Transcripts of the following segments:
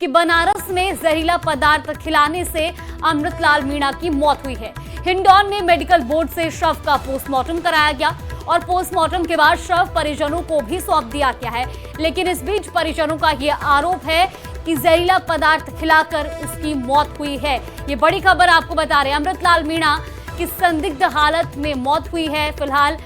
कि बनारस में जहरीला पदार्थ खिलाने से अमृतलाल मीणा की मौत हुई है। हिंडौन में मेडिकल बोर्ड से शव का पोस्टमार्टम कराया गया और पोस्टमार्टम के बाद शव परिजनों को भी सौंप दिया गया है। लेकिन इस बीच परिजनों का यह आरोप है कि जहरीला पदार्थ खिलाकर उसकी मौत हुई है। ये बड़ी खबर आपको बता रहे हैं। अमृतलाल मीणा की संदिग्ध हालत में मौत हुई है। फिलहाल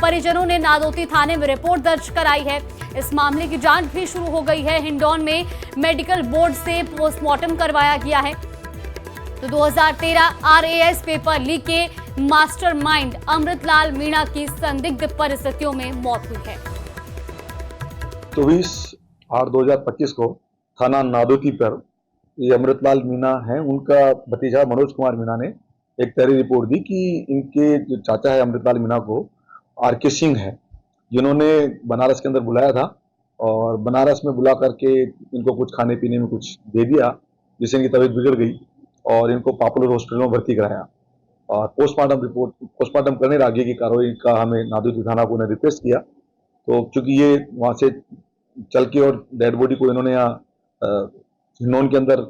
परिजनों ने नादौती थाने में रिपोर्ट दर्ज कराई है। इस मामले की जांच भी शुरू हो गई है। हिंडौन में मेडिकल बोर्ड से पोस्टमार्टम करवाया गया है। तो 2013 RAS पेपर लीक के मास्टरमाइंड अमृतलाल मीणा की संदिग्ध परिस्थितियों में मौत हुई है। 24/8/2025 को थाना नादौती पर ये अमृतलाल मीणा है, उनका भतीजा मनोज कुमार मीणा ने एक तहरीर रिपोर्ट दी कि इनके जो चाचा है अमृतलाल मीणा को RK सिंह है, जिन्होंने बनारस के अंदर बुलाया था और बनारस में बुला करके इनको कुछ खाने पीने में कुछ दे दिया, जिससे इनकी तबीयत बिगड़ गई और इनको पॉपुलर हॉस्पिटल में भर्ती कराया। और पोस्टमार्टम करने आगे की कार्रवाई का हमें नादौती थाना को रिक्वेस्ट किया। तो चूंकि ये वहाँ से चल के और डेड बॉडी को इन्होंने यहाँ हिंडौन के अंदर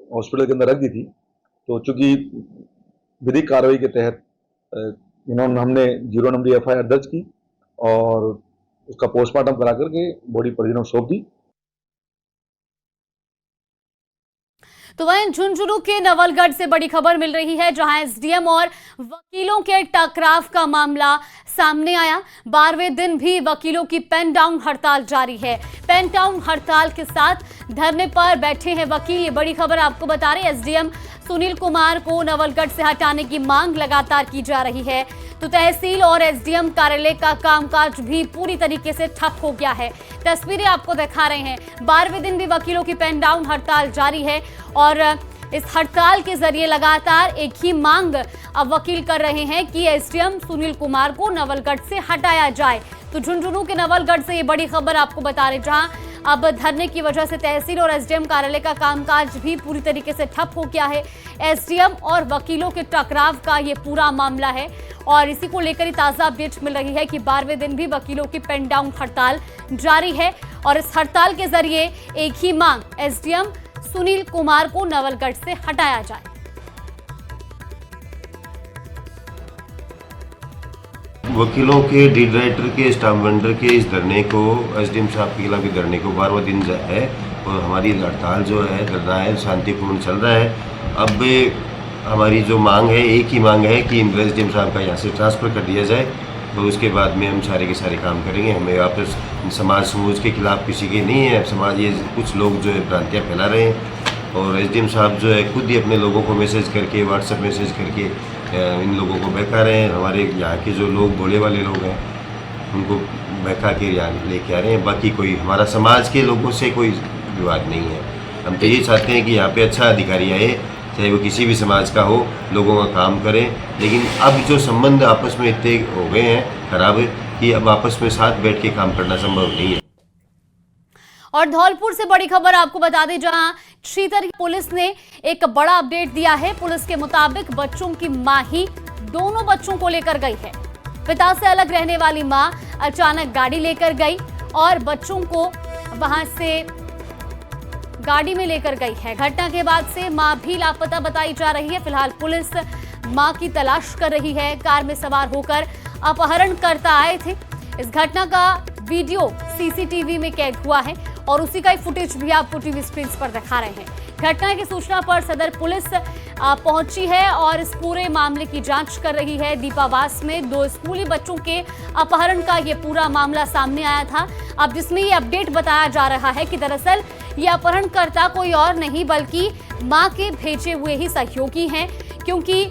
हॉस्पिटल के अंदर रख दी थी, तो चूंकि विधिक कार्रवाई के तहत हमने 0 नंबर FIR दर्ज की और उसका पोस्टमार्टम करा करके बॉडी परिजनों को सौंप दी। तो वहीं झुंझुनू के नवलगढ़ से बड़ी खबर मिल रही है, जहां SDM और वकीलों के टकराव का मामला सामने आया। 12वें दिन भी वकीलों की पेन डाउन हड़ताल जारी है। पेन डाउन हड़ताल के साथ धरने पर बैठे हैं वकील। ये बड़ी खबर आपको बता रहे हैं। SDM सुनील कुमार को नवलगढ़ से हटाने की मांग लगातार की जा रही है। तो तहसील और SDM कार्यालय का कामकाज भी पूरी तरीके से ठप हो गया है। तस्वीरें आपको दिखा रहे हैं। 12वें दिन भी वकीलों की पेन डाउन हड़ताल जारी है और इस हड़ताल के जरिए लगातार एक ही मांग अब वकील कर रहे हैं कि SDM सुनील कुमार को नवलगढ़ से हटाया जाए। तो झुंझुनू के नवलगढ़ से ये बड़ी खबर आपको बता रहे, जहां अब धरने की वजह से तहसील और SDM कार्यालय का कामकाज भी पूरी तरीके से ठप हो गया है। SDM और वकीलों के टकराव का ये पूरा मामला है और इसी को लेकर ही ताजा अपडेट मिल रही है कि 12वें दिन भी वकीलों की पेन डाउन हड़ताल जारी है और इस हड़ताल के जरिए एक ही मांग SDM सुनील कुमार को नवलगढ़ से हटाया जाए। वकीलों के, डीड राइटर के, स्टाम्प वेंडर के इस धरने को, SDM साहब के खिलाफ धरने को 12वां दिन है और हमारी हड़ताल जो है चल रहा है, शांतिपूर्ण चल रहा है। अब हमारी जो मांग है, एक ही मांग है कि SDM साहब का यहाँ से ट्रांसफ़र कर दिया जाए। तो उसके बाद में हम सारे के सारे काम करेंगे। हमें वापस समाज समूह के खिलाफ किसी के नहीं है। समाज ये कुछ लोग जो है भ्रांतियाँ फैला रहे हैं और SDM साहब जो है खुद ही अपने लोगों को मैसेज करके, व्हाट्सएप मैसेज करके इन लोगों को बहका रहे हैं। हमारे यहाँ के जो लोग भोले वाले लोग हैं उनको बहका के यहाँ लेके आ रहे हैं। बाकी कोई हमारा समाज के लोगों से कोई विवाद नहीं है। हम तो ये चाहते हैं कि यहाँ पे अच्छा अधिकारी आए, चाहे वो किसी भी समाज का हो, लोगों का काम करें। लेकिन अब जो संबंध आपस में इतने हो गए हैं खराब कि अब आपस में साथ बैठ के काम करना संभव नहीं है। और धौलपुर से बड़ी खबर आपको बता दें, जहां श्रीधर पुलिस ने एक बड़ा अपडेट दिया है। पुलिस के मुताबिक बच्चों की मां ही दोनों बच्चों को लेकर गई है। पिता से अलग रहने वाली मां अचानक गाड़ी लेकर गई और बच्चों को वहां से गाड़ी में लेकर गई है। घटना के बाद से मां भी लापता बताई जा रही है। फिलहाल पुलिस मां की तलाश कर रही है। कार में सवार होकर अपहरणकर्ता आए थे। इस घटना का वीडियो CCTV में कैद हुआ है और उसी का फुटेज भी आपको टीवी स्क्रीन पर दिखा रहे हैं। घटना की सूचना पर सदर पुलिस पहुंची है और इस पूरे मामले की जांच कर रही है। दीपावास में 2 स्कूली बच्चों के अपहरण का ये पूरा मामला सामने आया था। अब जिसमें ये अपडेट बताया जा रहा है कि दरअसल ये अपहरणकर्ता कोई और नहीं बल्कि मां के भेजे हुए ही सहयोगी हैं, क्योंकि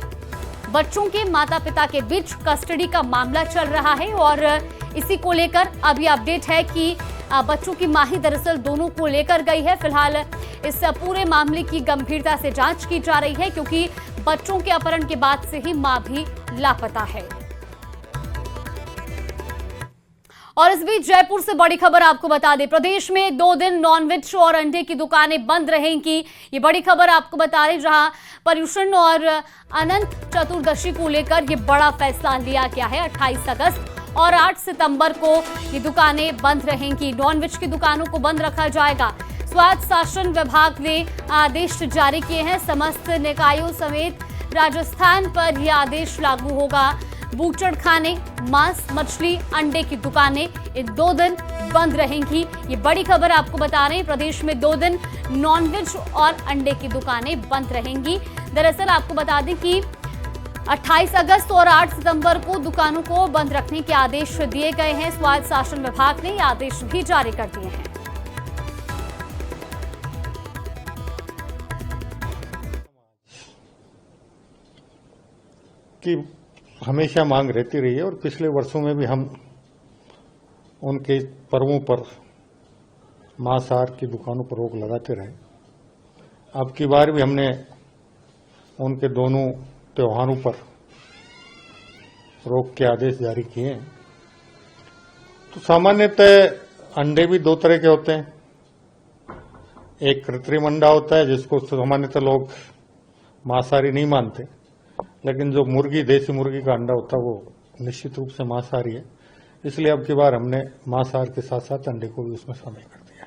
बच्चों के माता पिता के बीच कस्टडी का मामला चल रहा है और इसी को लेकर अब ये अपडेट है कि बच्चों की मां ही दरअसल दोनों को लेकर गई है। फिलहाल इस पूरे मामले की गंभीरता से जांच की जा रही है, क्योंकि बच्चों के अपहरण के बाद से ही मां भी लापता है। और इस बीच जयपुर से बड़ी खबर आपको बता दें, प्रदेश में 2 दिन नॉनवेज और अंडे की दुकानें बंद रहेंगी। ये बड़ी खबर आपको बता दें, जहां पर्युषण और अनंत चतुर्दशी को लेकर ये बड़ा फैसला लिया गया है। 28 अगस्त और 8 सितंबर को ये दुकानें बंद रहेंगी। नॉनवेज की दुकानों को बंद रखा जाएगा। स्वायत्त शासन विभाग ने आदेश जारी किए हैं। समस्त निकायों समेत राजस्थान पर यह आदेश लागू होगा। बूचड़ खाने, मांस, मछली, अंडे की दुकानें इन 2 दिन बंद रहेंगी। ये बड़ी खबर आपको बता रहे हैं। प्रदेश में 2 दिन नॉनवेज और अंडे की दुकानें बंद रहेंगी। दरअसल आपको बता दें कि 28 अगस्त और 8 सितंबर को दुकानों को बंद रखने के आदेश दिए गए हैं। स्वायत्त शासन विभाग ने ये आदेश भी जारी कर दिए हैं। की हमेशा मांग रहती रही है और पिछले वर्षों में भी हम उनके पर्वों पर मांसाहार की दुकानों पर रोक लगाते रहे। अब की बार भी हमने उनके दोनों त्योहारों पर रोक के आदेश जारी किए हैं। तो सामान्यतः अंडे भी 2 तरह के होते हैं। एक कृत्रिम अंडा होता है जिसको सामान्यतः लोग मांसाहारी नहीं मानते, लेकिन जो मुर्गी, देसी मुर्गी का अंडा होता है वो निश्चित रूप से मांसाहारी है। इसलिए अब की बार हमने मांसाहार के साथ साथ अंडे को भी उसमें शामिल कर दिया।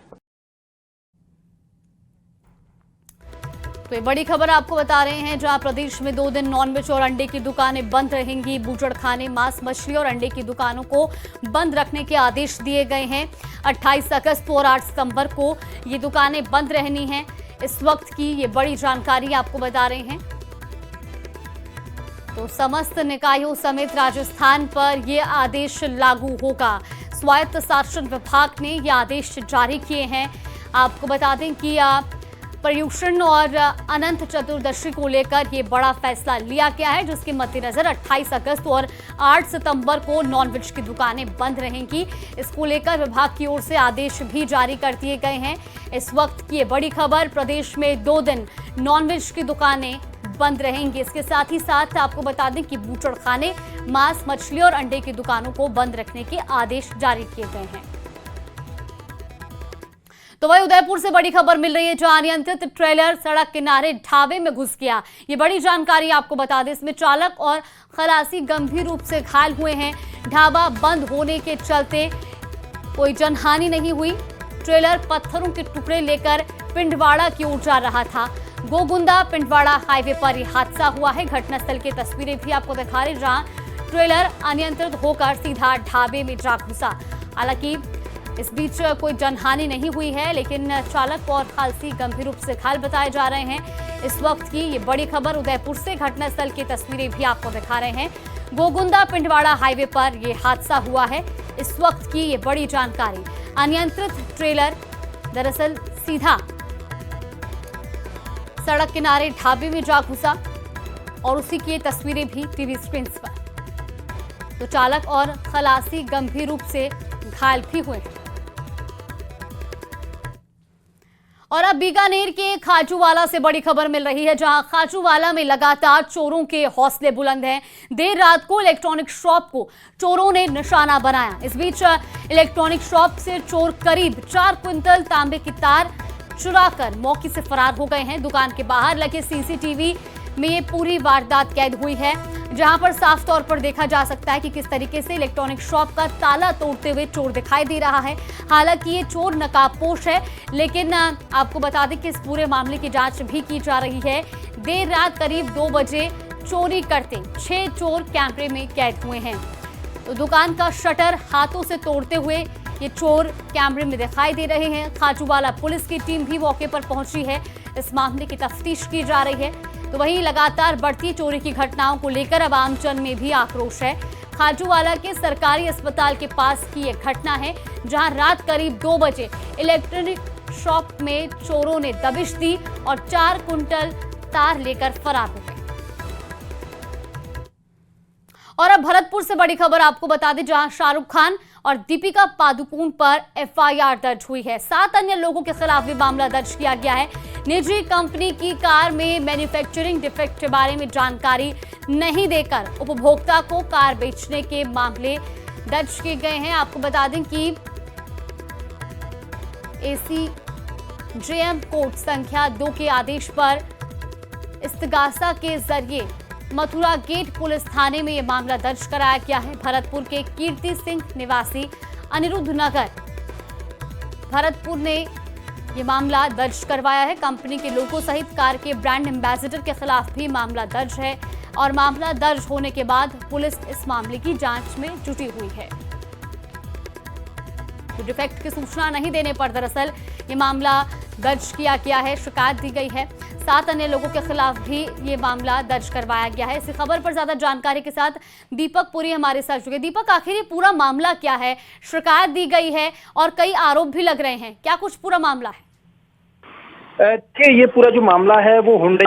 तो ये बड़ी खबर आपको बता रहे हैं, जहां प्रदेश में 2 दिन नॉनवेज और अंडे की दुकानें बंद रहेंगी। बूचड़ खाने, मांस, मछली और अंडे की दुकानों को बंद रखने के आदेश दिए गए हैं। 28 अगस्त और 8 सितंबर को ये दुकानें बंद रहनी हैं। इस वक्त की ये बड़ी जानकारी आपको बता रहे हैं। तो समस्त निकायों समेत राजस्थान पर यह आदेश लागू होगा। स्वायत्त शासन विभाग ने यह आदेश जारी किए हैं। आपको बता दें कि पर्युषण और अनंत चतुर्दशी को लेकर यह बड़ा फैसला लिया गया है, जिसके मद्देनजर 28 अगस्त और 8 सितंबर को नॉनवेज की दुकानें बंद रहेंगी। इसको लेकर विभाग की ओर से आदेश भी जारी कर दिए गए हैं। इस वक्त की ये बड़ी खबर, प्रदेश में 2 दिन नॉनवेज की दुकानें बंद रहेंगी। इसके साथ ही साथ आपको बता दें कि बूचड़ खाने, मांस, मछली और अंडे की दुकानों को बंद रखने के आदेश जारी किए गए हैं। तो वही उदयपुर से बड़ी खबर मिल रही है, जहां अनियंत्रित ट्रेलर सड़क किनारे ढाबे में घुस गया। ये बड़ी जानकारी आपको बता दें। इसमें चालक और खलासी गंभीर रूप से घायल हुए हैं। ढाबा बंद होने के चलते कोई जनहानि नहीं हुई। ट्रेलर पत्थरों के टुकड़े लेकर पिंडवाड़ा की ओर जा रहा था। गोगुंदा पिंडवाड़ा हाईवे पर यह हादसा हुआ है। घटनास्थल की तस्वीरें भी आपको दिखा रहे, जहां ट्रेलर अनियंत्रित होकर सीधा ढाबे में जा घुसा। हालांकि इस बीच कोई जनहानि नहीं हुई है, लेकिन चालक और खलासी गंभीर रूप से घायल बताए जा रहे हैं। इस वक्त की ये बड़ी खबर उदयपुर से, घटनास्थल की तस्वीरें भी आपको दिखा रहे हैं। गोगुंदा पिंडवाड़ा हाईवे पर यह हादसा हुआ है। इस वक्त की ये बड़ी जानकारी। अनियंत्रित ट्रेलर दरअसल सीधा सड़क किनारे ढाबे में जा घुसा और उसी की तस्वीरें भी टीवी स्क्रीन पर। तो चालक और खलासी गंभीर रूप से घायल भी हुए हैं। और अब बीकानेर के खाजूवाला से बड़ी खबर मिल रही है, जहां खाजूवाला में लगातार चोरों के हौसले बुलंद हैं। देर रात को इलेक्ट्रॉनिक शॉप को चोरों ने निशाना बनाया। इस बीच इलेक्ट्रॉनिक शॉप से चोर करीब 4 क्विंटल तांबे की तार चुराकर मौके से फरार हो गए हैं। दुकान के बाहर लगे सीसीटीवी में ये पूरी वारदात कैद हुई है, जहां पर साफ तौर पर देखा जा सकता है कि किस तरीके से इलेक्ट्रॉनिक शॉप का ताला तोड़ते हुए चोर दिखाई दे रहा है। हालांकि ये चोर नकाबपोश है, लेकिन आपको बता दें कि इस पूरे मामले की जांच भी की जा रही है। देर रात करीब 2 बजे चोरी करते 6 चोर कैमरे में कैद हुए हैं। तो दुकान का शटर हाथों से तोड़ते हुए ये चोर कैमरे में दिखाई दे रहे हैं। खाजूवाला पुलिस की टीम भी मौके पर पहुंची है। इस मामले की तफ्तीश की जा रही है। तो वहीं लगातार बढ़ती चोरी की घटनाओं को लेकर अब आमजन में भी आक्रोश है। खाजूवाला के सरकारी अस्पताल के पास की यह घटना है, जहां रात करीब 2 बजे इलेक्ट्रॉनिक शॉप में चोरों ने दबिश दी और 4 कुंटल तार लेकर फरार हो गए। और अब भरतपुर से बड़ी खबर आपको बता दें, जहां शाहरुख खान और दीपिका पादुकोण पर एफआईआर दर्ज हुई है। 7 अन्य लोगों के खिलाफ भी मामला दर्ज किया गया है। निजी कंपनी की कार में मैन्युफैक्चरिंग डिफेक्ट के बारे में जानकारी नहीं देकर उपभोक्ता को कार बेचने के मामले दर्ज किए गए हैं। आपको बता दें कि ACJM कोर्ट संख्या 2 के आदेश पर इस्तगासा के जरिए मथुरा गेट पुलिस थाने में यह मामला दर्ज कराया गया है। भरतपुर के कीर्ति सिंह निवासी अनिरुद्ध नगर भरतपुर ने यह मामला दर्ज करवाया है। कंपनी के लोगों सहित कार के ब्रांड एम्बेसडर के खिलाफ भी मामला दर्ज है और मामला दर्ज होने के बाद पुलिस इस मामले की जांच में जुटी हुई है। तो डिफेक्ट की सूचना नहीं देने पर दरअसल ये मामला दर्ज किया गया है, शिकायत दी गई है। 7 अन्य लोगों के खिलाफ भी ये मामला दर्ज करवाया गया है। इसी खबर पर ज्यादा जानकारी के साथ दीपक पुरी हमारे साथ जुड़े। दीपक, आखिर ये पूरा मामला क्या है? शिकायत दी गई है और कई आरोप भी लग रहे हैं, क्या कुछ पूरा मामला है? कि ये पूरा जो मामला है वो हुंडई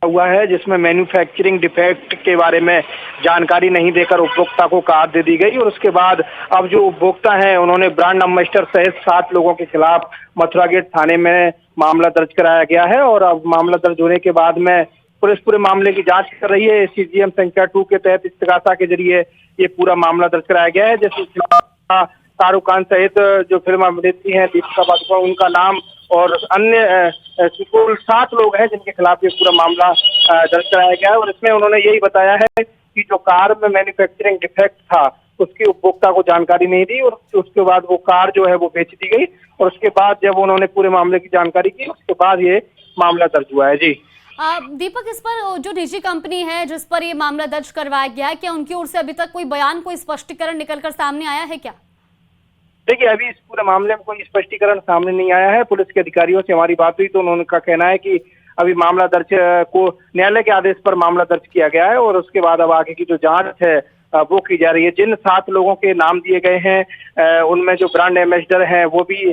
हुआ है, जिसमें मैन्युफैक्चरिंग डिफेक्ट के बारे में जानकारी नहीं देकर उपभोक्ता को कार दे दी गई और उसके बाद अब जो उपभोक्ता हैं उन्होंने ब्रांड एम्बेसडर सहित 7 लोगों के खिलाफ मथुरा गेट थाने में मामला दर्ज कराया गया है। और अब मामला दर्ज होने के बाद में पुलिस पूरे मामले की जांच कर रही है। सीजीएम संख्या 2 के तहत इस्तगासा के जरिए ये पूरा मामला दर्ज कराया गया है। जैसे शाहरुख खान सहित जो फिल्म अभिनेत्री हैं दीपिका पादुकोण, उनका नाम और अन्य कुल 7 लोग हैं जिनके खिलाफ ये पूरा मामला दर्ज कराया गया है। और इसमें उन्होंने यही बताया है कि जो कार में मैन्युफैक्चरिंग डिफेक्ट था उसकी उपभोक्ता को जानकारी नहीं दी और उसके बाद वो कार जो है वो बेच दी गई और उसके बाद जब उन्होंने पूरे मामले की जानकारी की उसके बाद ये मामला दर्ज हुआ है। जी दीपक, इस पर जो निजी कंपनी है जिस पर ये मामला दर्ज करवाया गया है, क्या उनकी ओर से अभी तक कोई बयान, कोई स्पष्टीकरण निकलकर सामने आया है क्या? देखिए, अभी इस पूरे मामले में कोई स्पष्टीकरण सामने नहीं आया है। पुलिस के अधिकारियों से हमारी बात हुई तो उन्होंने का कहना है कि अभी मामला दर्ज को न्यायालय के आदेश पर मामला दर्ज किया गया है और उसके बाद अब आगे की जो जांच है वो की जा रही है। जिन 7 लोगों के नाम दिए गए हैं उनमें जो ब्रांड एम्बेसडर हैं वो भी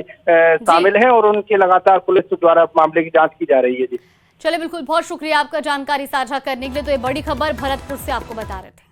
शामिल हैं और उनकी लगातार पुलिस द्वारा मामले की जाँच की जा रही है। जी चलिए, बिल्कुल, बहुत शुक्रिया आपका जानकारी साझा करने के लिए। तो ये बड़ी खबर भरतपुर से आपको बता रहे थे।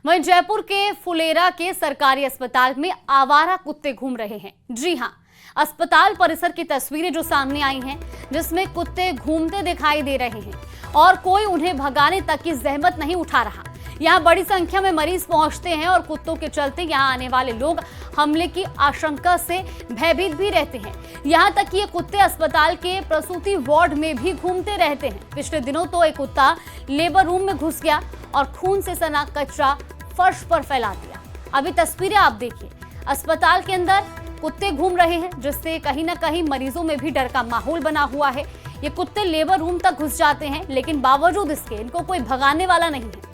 वहीं जयपुर के फुलेरा के सरकारी अस्पताल में आवारा कुत्ते घूम रहे हैं। जी हां, अस्पताल परिसर की तस्वीरें जो सामने आई हैं जिसमें कुत्ते घूमते दिखाई दे रहे हैं और कोई उन्हें भगाने तक की जहमत नहीं उठा रहा। यहां बड़ी संख्या में मरीज पहुंचते हैं और कुत्तों के चलते यहां आने वाले लोग हमले की आशंका से भयभीत भी रहते हैं। यहां तक कि ये कुत्ते अस्पताल के प्रसूति वार्ड में भी घूमते रहते हैं। पिछले दिनों तो एक कुत्ता लेबर रूम में घुस गया और खून से सना कचरा फर्श पर फैला दिया। अभी तस्वीरें आप देखिए, अस्पताल के अंदर कुत्ते घूम रहे हैं जिससे कहीं ना कहीं मरीजों में भी डर का माहौल बना हुआ है। ये कुत्ते लेबर रूम तक घुस जाते हैं लेकिन बावजूद इसके इनको कोई भगाने वाला नहीं है।